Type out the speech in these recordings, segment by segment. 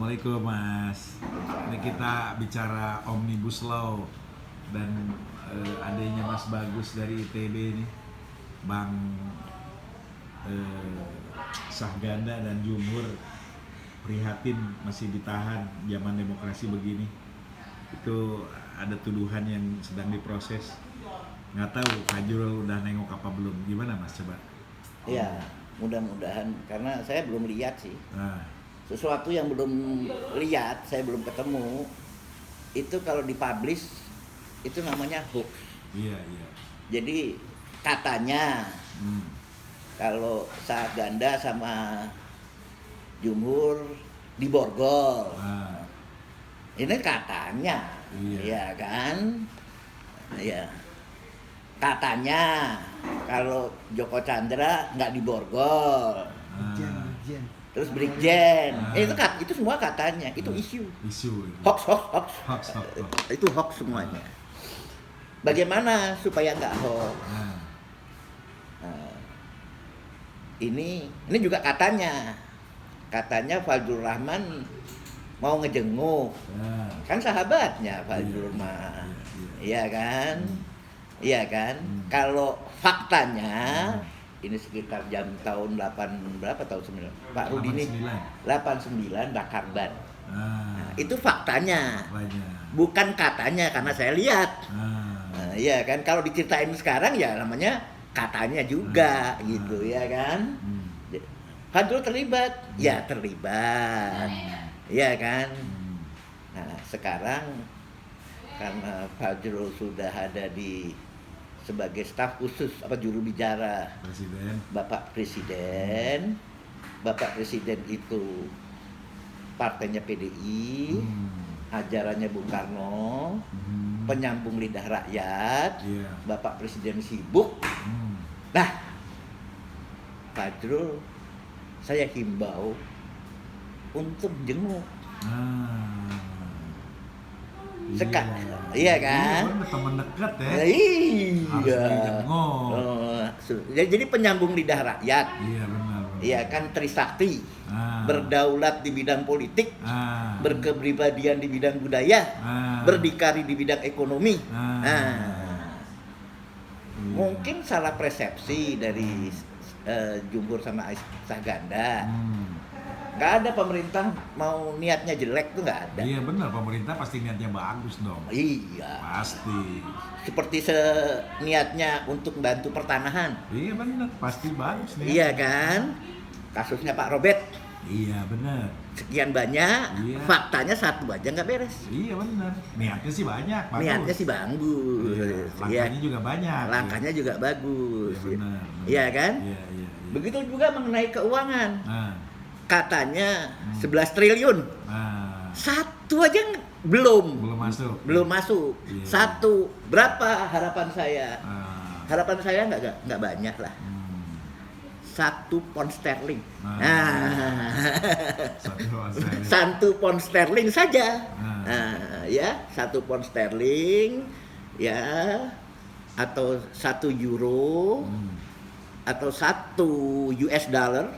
Assalamualaikum Mas. Ini kita bicara Omnibus Law dan adanya Mas Bagus dari ITB ini, Bang Sahganda dan Jumhur prihatin masih ditahan zaman demokrasi begini. Itu ada tuduhan yang sedang diproses. Nggak tahu Fajrul udah nengok apa belum? Gimana Mas coba? Ya, mudah-mudahan karena saya belum lihat sih. Nah, Sesuatu yang belum lihat, saya belum ketemu. Itu kalau dipublish itu namanya hoax. iya. Jadi katanya kalau Sahganda sama Jumhur diborgol. Nah, Ini katanya, Iya. ya kan? Ya. Katanya kalau Joko Chandra nggak diborgol. nah, Terus Brigjen, Ah. itu semua katanya, itu isu. isu itu. Hoax. Hoax. Itu hoax semuanya. Bagaimana supaya nggak hoax? Nah, Nah, ini juga katanya Fajrul Rahman mau ngejenguk, nah. kan sahabatnya Fajrul Rahman, iya kan? Iya kan? Kalau faktanya ini sekitar jam tahun 8 berapa tahun 9 Pak Rudi ini 89 bakar ban. Nah, itu faktanya, Banyak. bukan katanya karena saya lihat. Nah, iya kan, kalau diceritain sekarang ya namanya katanya juga gitu ya kan. Fajrul terlibat, ya terlibat, ya kan. Nah sekarang karena Fajrul sudah ada sebagai staf khusus juru bicara Presiden. Bapak Presiden itu partainya PDI, ajarannya Bung Karno, penyambung lidah rakyat. Iya. Bapak Presiden sibuk. Nah, Fajrul saya himbau untuk jenguk. Iya kan? Iya, teman dekat ya. Harus Iya. dijenguk. Jadi penyambung lidah rakyat. Iya benar. Iya kan, Trisakti. Berdaulat di bidang politik, berkepribadian di bidang budaya, berdikari di bidang ekonomi. Mungkin salah persepsi dari Jumhur sama Sahganda. Nggak ada pemerintah mau niatnya jelek tuh, nggak ada. Iya benar, pemerintah pasti niatnya bagus dong. Iya. Pasti. Seperti niatnya untuk bantu pertanahan. Iya benar, pasti bagus nih. Iya kan? Kasusnya Pak Robert. Iya benar. Sekian banyak, Iya. Faktanya satu aja nggak beres. Iya benar. Niatnya sih banyak, bagus. Niatnya sih bagus. Iya, langkahnya juga banyak. Langkahnya juga bagus. Iya benar. Iya kan? Iya. Begitu juga mengenai keuangan. Nah, Katanya 11 triliun. nah, Satu aja belum belum masuk. masuk. Iya. Satu berapa harapan saya? Ah, Harapan saya nggak banyak lah. 1 pound sterling. Satu 1 pound sterling saja. Nah. Ya, 1 pound sterling, ya, atau 1 euro, atau 1 US dollar.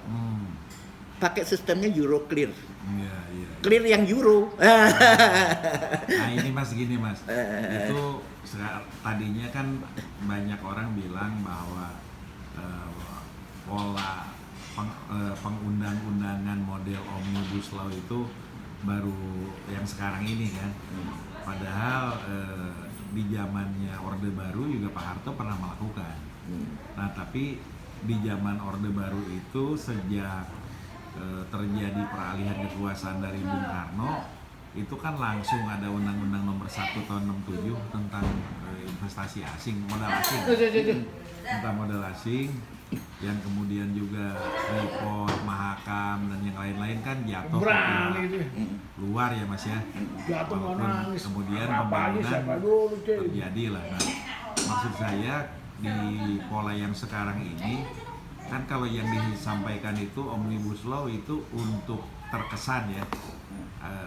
Pakai sistemnya euro clear. Iya. Clear yang euro. Nah ini Mas gini Mas, itu tadinya kan banyak orang bilang bahwa pola pengundang-undangan model Omnibus Law itu baru yang sekarang ini kan. Padahal di zamannya Orde Baru juga Pak Harto pernah melakukan. Nah tapi di zaman Orde Baru itu sejak terjadi peralihan kekuasaan dari Bung Karno, itu kan langsung ada Undang-Undang Nomor 1 Tahun 67 tentang investasi asing, modal asing, tentang modal asing, yang kemudian juga Freeport, Mahakam dan yang lain-lain kan jatuh ke luar ya Mas ya. Walaupun kemudian pembangunan terjadi lah. Nah, maksud saya di pola yang sekarang ini kan kalau yang disampaikan itu Omnibus Law itu untuk terkesan ya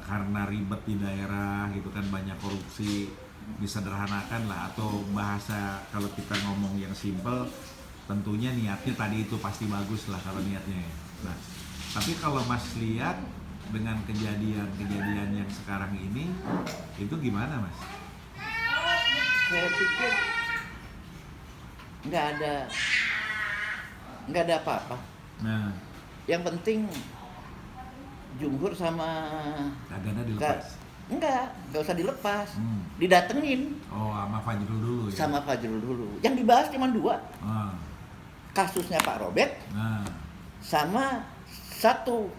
karena ribet di daerah gitu kan, banyak korupsi, disederhanakan lah, atau bahasa kalau kita ngomong yang simple tentunya niatnya tadi itu pasti bagus lah kalau niatnya ya. Nah tapi kalau Mas lihat dengan kejadian yang sekarang ini itu gimana, Mas? Saya pikir nggak ada apa-apa. Nah, Yang penting Jumhur sama Tagana dilepas. nggak usah dilepas. Hmm. Didatengin Oh, sama Fajrul dulu ya. sama Fajrul dulu. Yang dibahas cuma 2. Ah. Kasusnya Pak Robert Nah, sama 1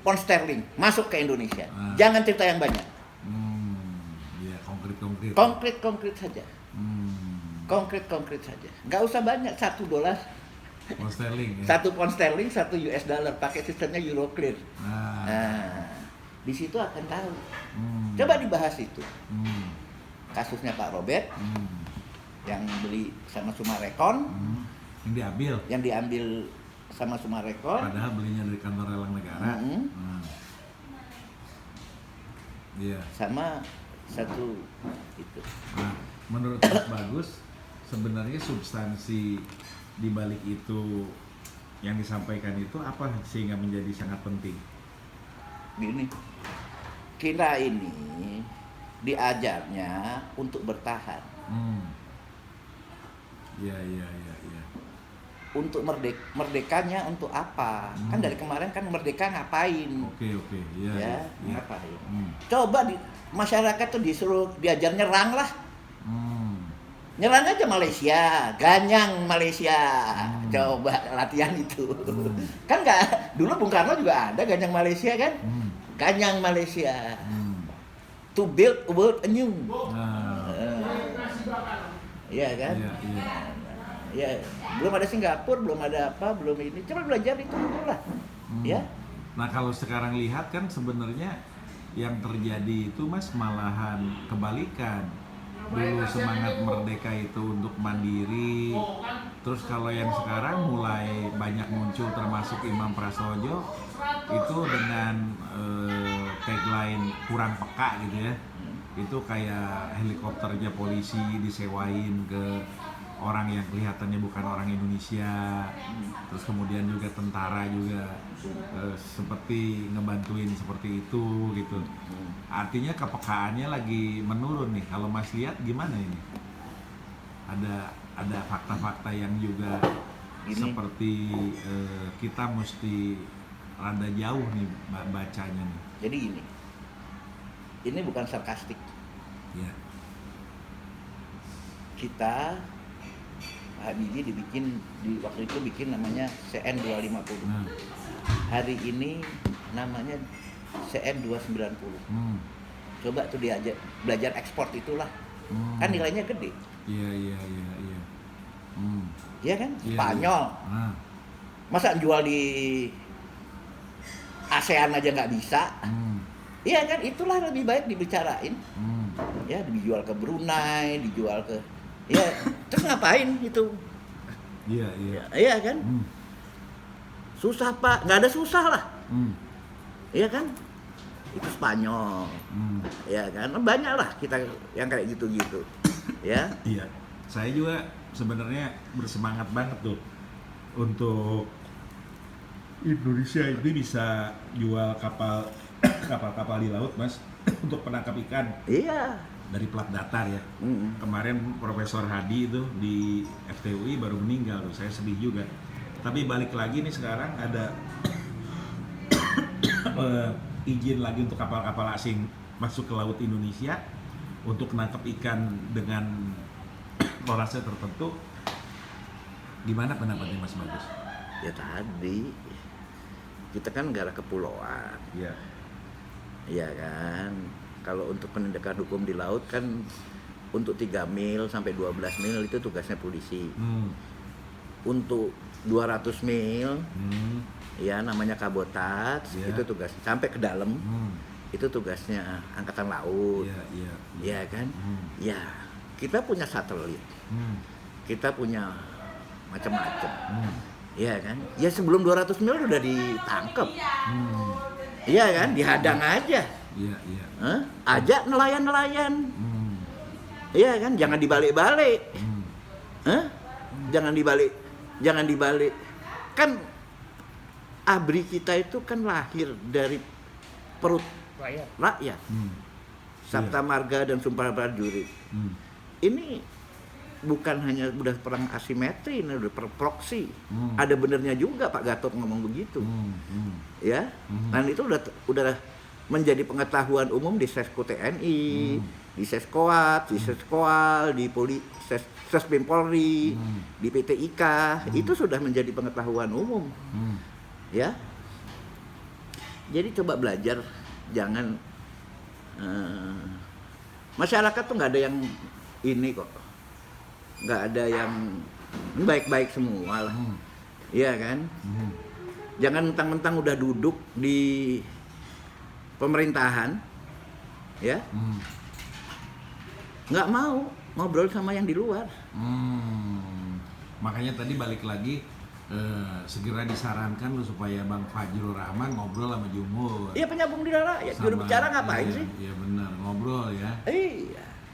pound sterling masuk ke Indonesia. Ah. Jangan cerita yang banyak. ya konkret. Konkret saja. Hmm. Konkret saja. Nggak usah banyak. $1. Pound sterling ya. 1 pound sterling, 1 US dollar. Pakai sistemnya Euroclear. Nah. Nah, di situ akan tahu. Hmm. Coba dibahas itu. Hmm. Kasusnya Pak Robert Hmm. yang beli sama Sumarekon, Hmm. Yang diambil yang sama Sumarekon. padahal belinya dari kantor lelang negara. Mm-hmm. Nah. Iya. Sama 1 itu. Nah, menurut Mas Bagus, sebenarnya substansi di balik itu yang disampaikan itu apa sehingga menjadi sangat penting? Gini, kita ini diajarnya untuk bertahan, Iya. untuk merdekanya untuk apa? Kan dari kemarin kan merdeka ngapain? Oke. Iya. Ya, Iya. ngapain? Hmm. Coba masyarakat tuh disuruh diajar nyerang lah. Hmm. Nyerang aja Malaysia, ganyang Malaysia. Coba latihan itu. Kan nggak, dulu Bung Karno juga ada ganyang Malaysia kan? Ganyang Malaysia. To build a world anew. Nah. Iya kan? Iya. Ya, belum ada Singapura, belum ada apa, belum ini. Coba belajar itu dulu lah. Ya. Nah, kalau sekarang lihat kan sebenarnya yang terjadi itu Mas malahan kebalikan. Dulu semangat merdeka itu untuk mandiri. Terus kalau yang sekarang mulai banyak muncul termasuk Imam Prasojo itu dengan tagline kurang peka gitu ya. Itu kayak helikopternya polisi disewain ke orang yang kelihatannya bukan orang Indonesia. Terus kemudian juga tentara juga seperti ngebantuin seperti itu gitu. Artinya kepekaannya lagi menurun nih. Kalau Mas lihat gimana ini? Ada fakta-fakta yang juga Gini. seperti kita mesti rada jauh nih bacanya nih. Jadi gini. Ini bukan sarkastik. Ya. Kita Habibie waktu itu bikin namanya CN 250. Nah. Hari ini namanya CN 290. Coba tuh belajar ekspor itulah. Kan nilainya gede. Iya. Iya kan? Iya, Spanyol. Nah. Masa jual di ASEAN aja nggak bisa? Iya kan? Itulah lebih baik dibicarain. Ya, dijual ke Brunei, dijual ke ya, terus ngapain itu? Iya. Iya kan? Susah Pak, nggak ada susah lah. Iya kan? Itu Spanyol. Ya kan? Banyak lah kita yang kayak gitu-gitu. Ya. Iya. Saya juga sebenarnya bersemangat banget tuh untuk Indonesia ini bisa jual kapal di laut, Mas, untuk penangkap ikan. Iya. Dari plat datar ya. Kemarin Profesor Hadi itu di FTUI baru meninggal tuh. Saya sedih juga. Tapi balik lagi nih sekarang ada izin lagi untuk kapal-kapal asing masuk ke laut Indonesia untuk menangkap ikan dengan torase tertentu. Gimana pendapatnya Mas Bagus? Ya tadi kita kan negara kepulauan. Iya. Iya kan? Kalau untuk penindakan hukum di laut kan untuk 3 mil sampai 12 mil itu tugasnya polisi. Untuk 200 mil ya namanya kabotaj, itu tugas sampai ke dalam. Itu tugasnya angkatan laut. Iya kan? Ya, kita punya satelit. Kita punya macam-macam. Iya kan? Ya sebelum 200 mil udah ditangkap. Iya kan? Dihadang aja. Iya. Ajak nelayan-nelayan. Iya kan? Jangan dibalik-balik. Jangan dibalik. Kan ABRI kita itu kan lahir dari perut rakyat. Sabta Marga dan Sumpah Prajurit. Ini bukan hanya udah perang asimetri, ini udah perang proksi. Ada benernya juga Pak Gatot ngomong begitu. Ya. Dan itu udah menjadi pengetahuan umum di Sesko TNI, di Seskoat, di Seskoal, di Sespim Polri, di PT IKA. Itu sudah menjadi pengetahuan umum. Ya. Jadi coba belajar, jangan masyarakat tuh nggak ada yang ini kok, nggak ada yang baik-baik semua lah, iya kan? Jangan mentang-mentang udah duduk di pemerintahan, ya, nggak mau ngobrol sama yang di luar. Makanya tadi balik lagi, segera disarankan lu supaya Bang Fajrul Rahman ngobrol sama Jumhur. Iya, penyambung lidah rakyat. Juru bicara ngapain sih? Iya benar, ngobrol ya.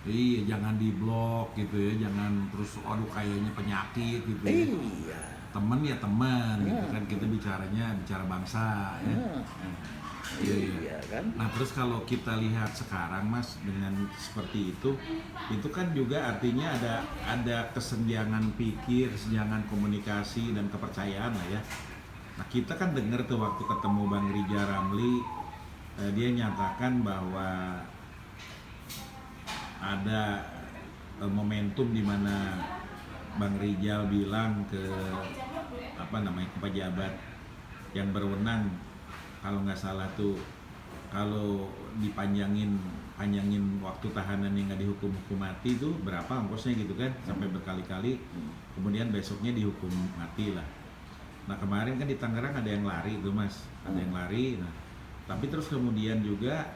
Iya, jangan diblok gitu ya, jangan terus aduh kayaknya penyakit gitu ya. Iya. Temen ya teman gitu kan, kita bicara bangsa ya. Iya kan. Nah terus kalau kita lihat sekarang Mas dengan seperti itu kan juga artinya ada kesenjangan pikir, kesenjangan komunikasi dan kepercayaan lah ya. Nah kita kan dengar tuh waktu ketemu Bang Rijal Ramli, dia nyatakan bahwa ada momentum di mana Bang Rijal bilang ke ke pejabat yang berwenang, kalau nggak salah tuh kalau dipanjangin waktu tahanan yang nggak dihukum mati itu berapa ongkosnya gitu kan, sampai berkali-kali, kemudian besoknya dihukum mati lah. Nah kemarin kan di Tangerang ada yang lari tuh Mas, ada yang lari. Nah tapi terus kemudian juga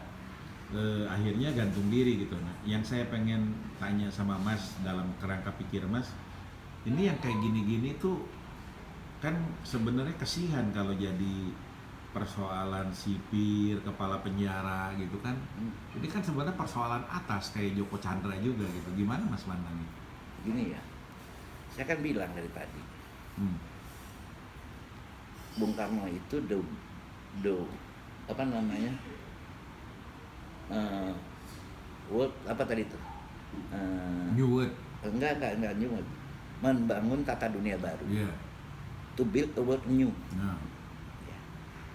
akhirnya gantung diri gitu. Nah yang saya pengen tanya sama Mas dalam kerangka pikir Mas, ini yang kayak gini-gini tuh kan sebenarnya kasihan kalau jadi persoalan sipir, kepala penjara gitu kan. Ini kan sebenarnya persoalan atas kayak Joko Chandra juga gitu. Gimana Mas pandangnya? Gini ya, saya kan bilang dari tadi, Bung Karno itu New World. Enggak New World. Membangun tata dunia baru. Yeah. To build a world new. Nah.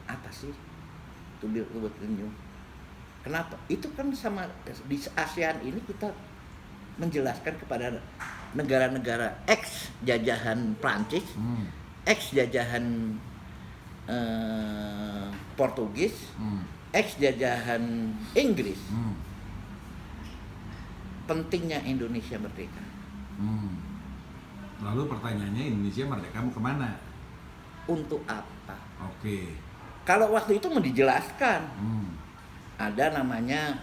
Apa sih to build a world new? Kenapa? Itu kan sama di ASEAN ini kita menjelaskan kepada negara-negara ex jajahan Prancis, ex jajahan Portugis, ex jajahan Inggris. Pentingnya Indonesia merdeka. Lalu pertanyaannya, Indonesia merdeka mau kemana? Untuk apa? Oke. Kalau waktu itu mau dijelaskan, ada namanya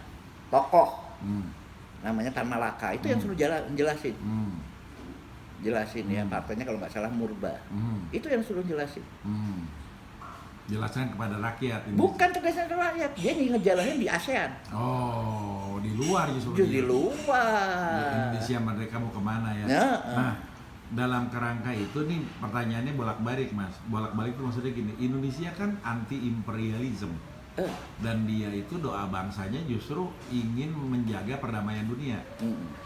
tokoh, namanya Tan Malaka, itu yang suruh jelasin. Jelasin ya, partainya kalau nggak salah Murba. Itu yang suruh jelasin. Jelaskan kepada rakyat. Bukan tegaskan ke rakyat, dia ngejelasin di ASEAN. Oh, di luar justru. Di luar. Indonesia merdeka mau kemana ya? Nah, dalam kerangka itu nih pertanyaannya bolak-balik Mas. Bolak-balik itu maksudnya gini, Indonesia kan anti imperialism. Dan dia itu doa bangsanya justru ingin menjaga perdamaian dunia.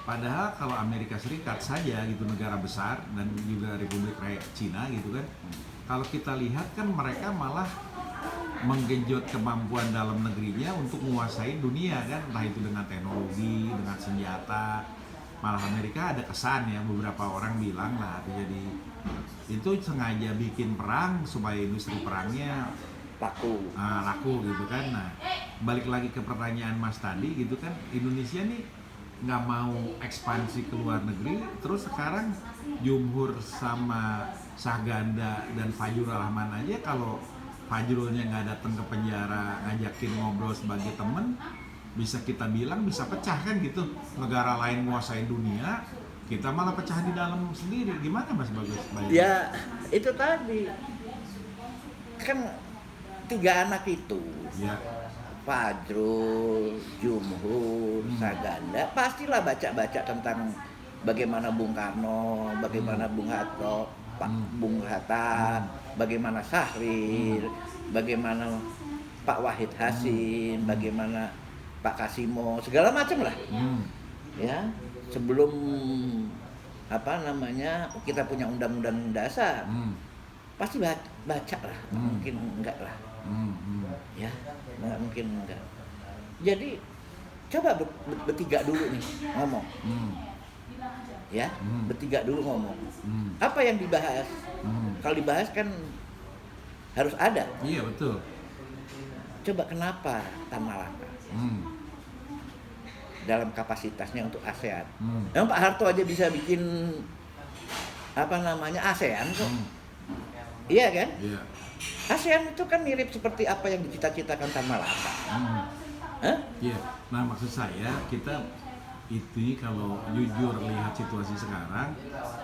Padahal kalau Amerika Serikat saja gitu, negara besar, dan juga Republik Rakyat Cina gitu kan, kalau kita lihat kan mereka malah menggenjot kemampuan dalam negerinya untuk menguasai dunia kan, entah itu dengan teknologi, dengan senjata. Malah Amerika ada kesan ya, beberapa orang bilang lah, jadi itu sengaja bikin perang supaya industri perangnya laku gitu kan. Nah balik lagi ke pertanyaan Mas tadi gitu kan, Indonesia nih nggak mau ekspansi ke luar negeri, terus sekarang Jumhur sama Saganda dan Fajrul Rahman aja, kalau Fajrulnya nggak datang ke penjara ngajakin ngobrol sebagai temen, bisa kita bilang bisa pecah kan gitu. Negara lain menguasai dunia, kita malah pecah di dalam sendiri. Gimana Mas Bagus? Ya itu tadi kan 3 anak itu ya. Fajrul, Jumhur, Saganda pastilah baca-baca tentang bagaimana Bung Karno, bagaimana Bung Hatta, bagaimana Syahrir, bagaimana Pak Wahid Hasim, bagaimana Pak Kasimo, segala macam lah. Ya, sebelum kita punya undang-undang dasar, pasti baca lah, mungkin enggak lah. Ya, nggak mungkin enggak. Jadi coba bertiga dulu nih ngomong. Ya, bertiga dulu ngomong. Apa yang dibahas? Kalau dibahas kan harus ada. Iya, betul. Coba kenapa Tan Malaka? Dalam kapasitasnya untuk ASEAN. Emang Pak Harto aja bisa bikin ASEAN kok. Iya kan? Iya. ASEAN itu kan mirip seperti apa yang dicita-citakan Tan Malaka. Iya. Nah, maksud saya kita itu kalau jujur lihat situasi sekarang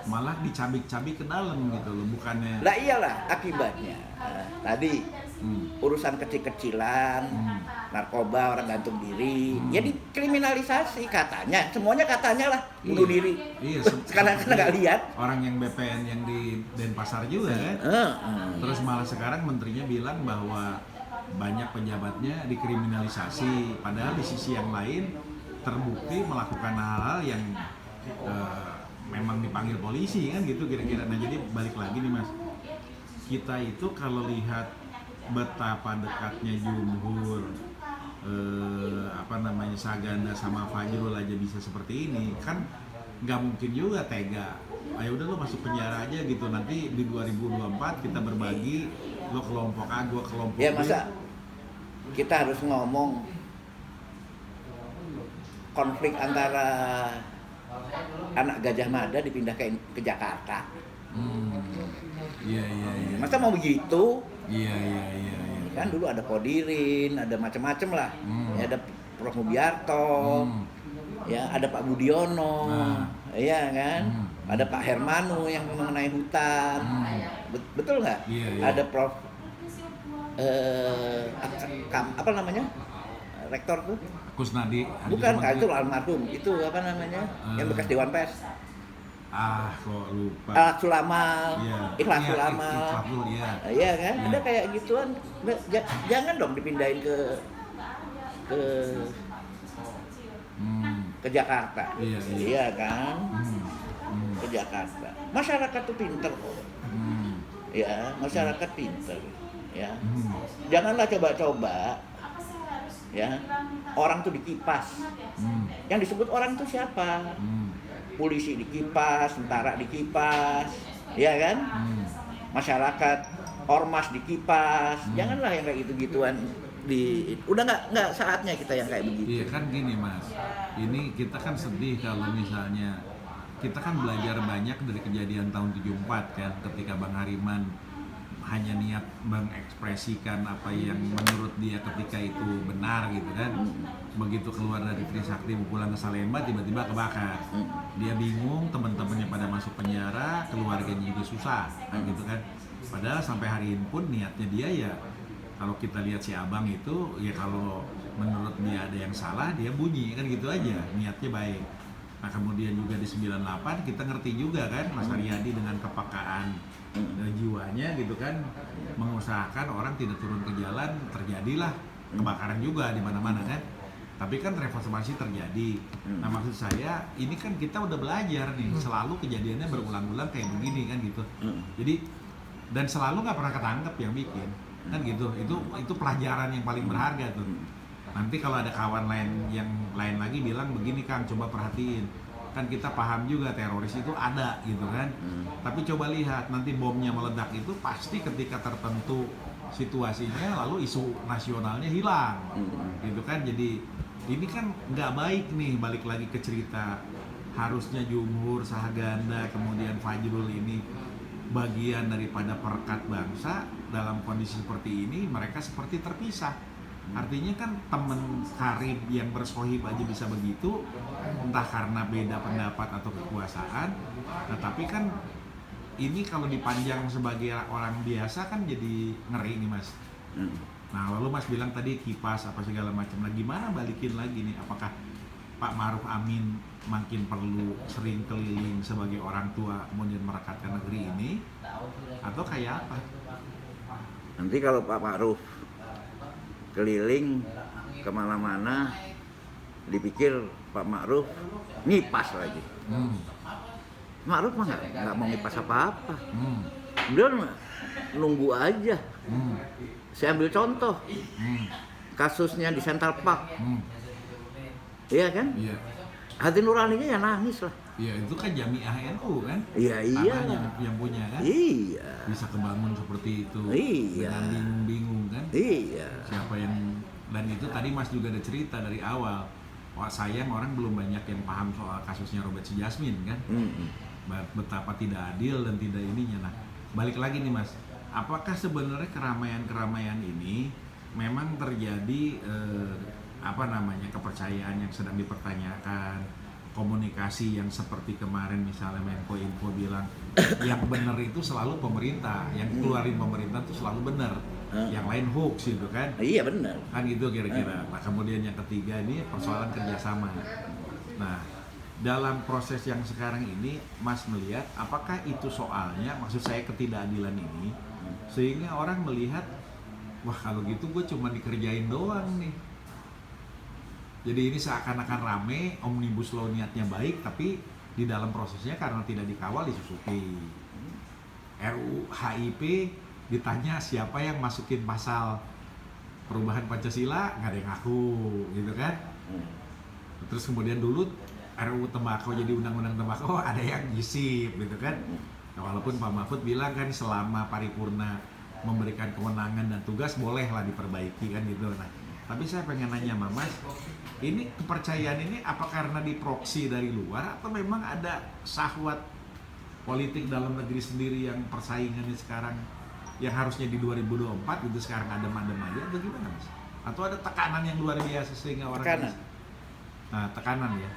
malah dicabik-cabik ke dalam gitu loh, bukannya. Lah iyalah akibatnya. Tadi urusan kecil-kecilan, narkoba, orang gantung diri, ya dikriminalisasi katanya. Semuanya katanya lah bunuh diri. Iya, sekarang kan nggak lihat. Orang yang BPN yang di Denpasar juga kan. Terus malah sekarang menterinya bilang bahwa banyak pejabatnya dikriminalisasi, padahal di sisi yang lain terbukti melakukan hal-hal yang memang dipanggil polisi kan gitu kira-kira. Nah, jadi balik lagi nih Mas, kita itu kalau lihat betapa dekatnya Jumhur Saganda sama Fajrul aja bisa seperti ini kan, nggak mungkin juga tega. Ayo udah lo masuk penjara aja gitu, nanti di 2024 kita berbagi, lo kelompok A, gua kelompok B. Ya masa kita harus ngomong konflik antara anak Gajah Mada dipindah ke Jakarta. Iya. Masa mau begitu? Iya. Kan dulu ada Kodirin, ada macam-macam lah. Ya, ada Prof Mubiarto, ya ada Pak Budiono, iya kan? Ada Pak Hermanu yang mengenai hutan. Betul nggak? Iya. Ada Prof rektor tuh? Kusnadi. Bukan, itu almarhum. Itu yang bekas Dewan Pers. Kok lupa. Sulamal, Ikhlas Sulamal. Iya kan? Ada kayak gituan. Jangan dong dipindahin ke Jakarta. Iya kan? Ke Jakarta. Masyarakat tuh pinter kok. Ya, masyarakat pinter. Ya. Janganlah coba-coba ya orang tuh dikipas. Yang disebut orang tuh siapa? Polisi dikipas, tentara dikipas, ya kan? Masyarakat, ormas dikipas. Janganlah yang kayak gitu-gituan. Udah nggak saatnya kita yang kayak begitu. Iya kan gini Mas, ini kita kan sedih kalau misalnya kita kan belajar banyak dari kejadian tahun 74 kan, ketika Bang Hariman hanya niat mengekspresikan apa yang menurut dia ketika itu benar gitu kan. Begitu keluar dari Trisakti pulang ke Salemba tiba-tiba kebakar. Dia bingung, teman-temannya pada masuk penjara, keluarganya juga susah kan gitu kan. Padahal sampai hari ini pun niatnya dia ya, kalau kita lihat si Abang itu ya, kalau menurut dia ada yang salah dia bunyi kan gitu aja, niatnya baik. Nah kemudian juga di 98 kita ngerti juga kan Mas Haryadi dengan kepekaan jiwanya gitu kan, mengusahakan orang tidak turun ke jalan, terjadilah kebakaran juga di mana-mana kan. Tapi kan reformasi terjadi. Nah maksud saya ini kan kita udah belajar nih, selalu kejadiannya berulang-ulang kayak begini kan gitu. Jadi dan selalu nggak pernah ketangkep yang bikin kan gitu. Itu pelajaran yang paling berharga tuh. Nanti kalau ada kawan lain yang lain lagi bilang begini Kang, coba perhatiin, kan kita paham juga teroris itu ada gitu kan. Tapi coba lihat nanti bomnya meledak itu pasti ketika tertentu situasinya, lalu isu nasionalnya hilang gitu kan. Jadi ini kan nggak baik nih, balik lagi ke cerita harusnya Jumhur, Saganda, kemudian Fajrul ini bagian daripada perekat bangsa. Dalam kondisi seperti ini mereka seperti terpisah. Artinya kan temen karib yang bersohib aja bisa begitu, entah karena beda pendapat atau kekuasaan. Nah tapi kan ini kalau dipanjang sebagai orang biasa kan jadi ngeri nih Mas. Nah lalu Mas bilang tadi kipas apa segala macam. Nah gimana balikin lagi nih, apakah Pak Ma'ruf Amin makin perlu sering keliling sebagai orang tua kemudian merekatkan negeri ini, atau kayak apa? Nanti kalau Pak Ma'ruf keliling kemana-mana, dipikir Pak Ma'ruf ngipas lagi. Ma'ruf mah nggak mau ngipas apa-apa. Dia nunggu aja. Saya ambil contoh, kasusnya di Central Park. Iya kan? Iya. Hati nuraninya ya nangis lah. Iya, itu kan Jamiah NU kan? Iya. Yang punya kan? Iya. Bisa kebangun seperti itu. Iya. Dengan bingung-bingung kan? Iya. Siapa yang, dan itu tadi Mas juga ada cerita dari awal. Wah, sayang orang belum banyak yang paham soal kasusnya Robert Si Jasmin kan? Betapa tidak adil dan tidak ininya. Nah, balik lagi nih Mas, apakah sebenarnya keramaian-keramaian ini memang terjadi kepercayaan yang sedang dipertanyakan, komunikasi yang seperti kemarin misalnya Menko Info bilang yang benar itu selalu pemerintah, yang keluarin pemerintah itu selalu benar, yang lain hoax gitu kan? Iya benar. Kan gitu kira-kira. Nah kemudian yang ketiga ini persoalan kerjasama. Nah dalam proses yang sekarang ini Mas melihat apakah itu soalnya, maksud saya ketidakadilan ini, sehingga orang melihat wah kalau gitu gue cuma dikerjain doang nih. Jadi ini seakan-akan rame, omnibus law niatnya baik, tapi di dalam prosesnya karena tidak dikawal disusupi. RUU HIP ditanya siapa yang masukin pasal perubahan Pancasila, nggak ada yang ngaku, gitu kan? Terus kemudian dulu RUU tembakau jadi undang-undang tembakau ada yang nyisip, gitu kan? Nah, walaupun Pak Mahfud bilang kan selama paripurna memberikan kewenangan dan tugas bolehlah diperbaiki kan gitu. Nah, tapi saya pengen nanya Mas, ini kepercayaan ini apa karena diproksi dari luar atau memang ada syahwat politik dalam negeri sendiri yang persaingannya sekarang yang harusnya di 2024 itu sekarang adem-adem aja atau gimana Mas? Atau ada tekanan yang luar biasa sehingga orang Tekanan. Nah, tekanan ya.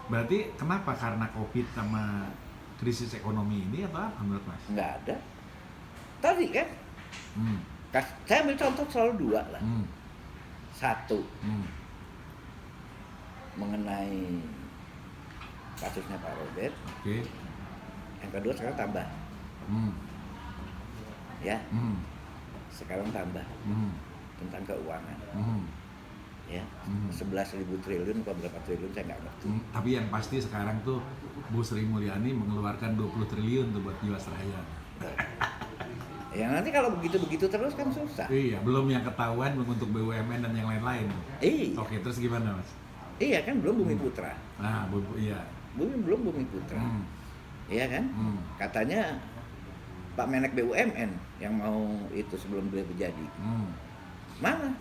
Berarti kenapa? Karena Covid sama krisis ekonomi ini atau apa menurut Mas? Nggak ada. Tadi kan, saya ambil contoh selalu dua lah. Satu, mengenai kasusnya Pak Robert. Oke. Yang kedua sekarang tambah. Ya, sekarang tambah tentang keuangan. Ya, 11.000 triliun atau berapa triliun saya nggak ngerti. Tapi yang pasti sekarang tuh Bu Sri Mulyani mengeluarkan 20 triliun tuh buat Jiwasraya. Ya nanti kalau begitu-begitu terus kan susah. Iya, belum yang ketahuan untuk BUMN dan yang lain-lain. Iya. Oke, terus gimana Mas? Iya kan belum Bumi Putra. Nah, iya. Belum Bumi Putra. Iya kan? Katanya Pak Menek BUMN yang mau itu sebelum beliau jadi. Mana?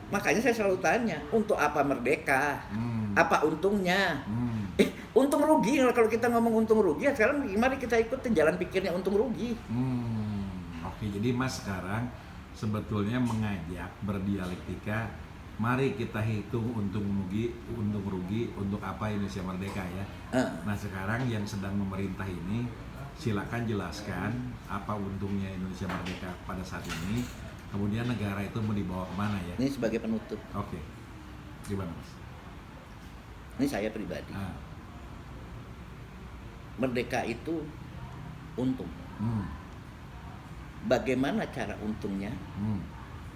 Makanya saya selalu tanya, untuk apa merdeka? Apa untungnya? Untung rugi, kalau kita ngomong untung rugi, sekarang mari kita ikutin jalan pikirnya untung rugi. Oke, jadi Mas sekarang sebetulnya mengajak berdialektika, mari kita hitung untung rugi untuk apa Indonesia merdeka ya. Nah sekarang yang sedang memerintah ini, silakan jelaskan apa untungnya Indonesia merdeka pada saat ini, kemudian negara itu mau dibawa kemana ya. Ini sebagai penutup. Oke, gimana Mas? Ini saya pribadi. Merdeka itu untung. Bagaimana cara untungnya?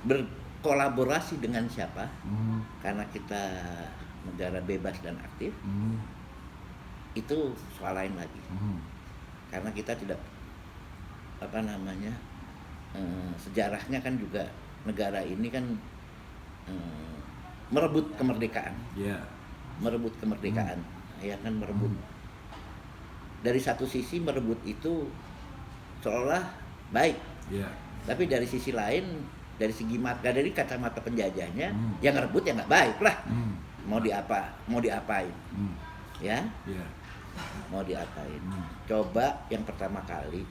Berkolaborasi dengan siapa? Karena kita negara bebas dan aktif. Itu soal lain lagi. Karena kita tidak sejarahnya kan juga negara ini kan merebut kemerdekaan. Merebut kemerdekaan. Ya kan merebut. Dari satu sisi merebut itu seolah baik. Tapi dari sisi lain, dari kacamata penjajahnya, yang ngerebut ya nggak baik lah. Mau diapain? Ya? Mau diapain? Coba yang pertama kali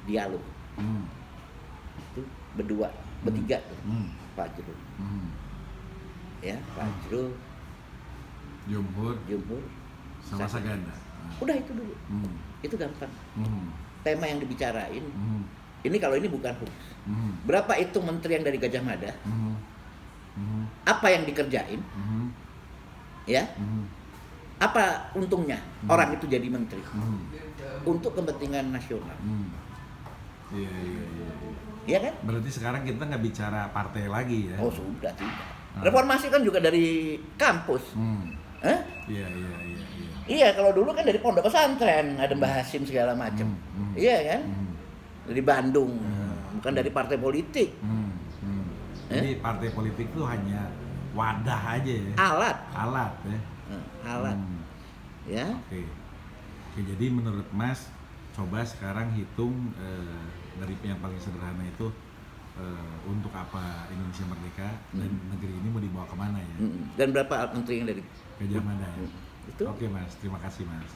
dialog. Itu bertiga tuh. Fajrul. Ya, Fajrul, Jumhur sama Saganda. Udah itu dulu. Itu gampang. Tema yang dibicarain. Ini kalau ini bukan hoax. Berapa itu menteri yang dari Gajah Mada? Apa yang dikerjain? Ya? Apa untungnya orang itu jadi menteri? Untuk kepentingan nasional. Iya, iya, iya. Iya kan? Berarti sekarang kita nggak bicara partai lagi ya? Oh sudah tidak. Reformasi kan juga dari kampus. Hah? Iya, iya, iya, iya. Iya, kalau dulu kan dari pondok pesantren, ada Mbah Hasim segala macam. Iya kan? Dari Bandung, bukan dari partai politik. Jadi partai politik itu hanya wadah aja ya? Alat. Alat ya? Alat. Ya. Oke. Oke, jadi menurut Mas, coba sekarang hitung dari yang paling sederhana itu untuk apa Indonesia merdeka dan negeri ini mau dibawa kemana ya? Dan berapa menteri yang dari Gajah Mada ya? itu? Oke Mas, terima kasih Mas.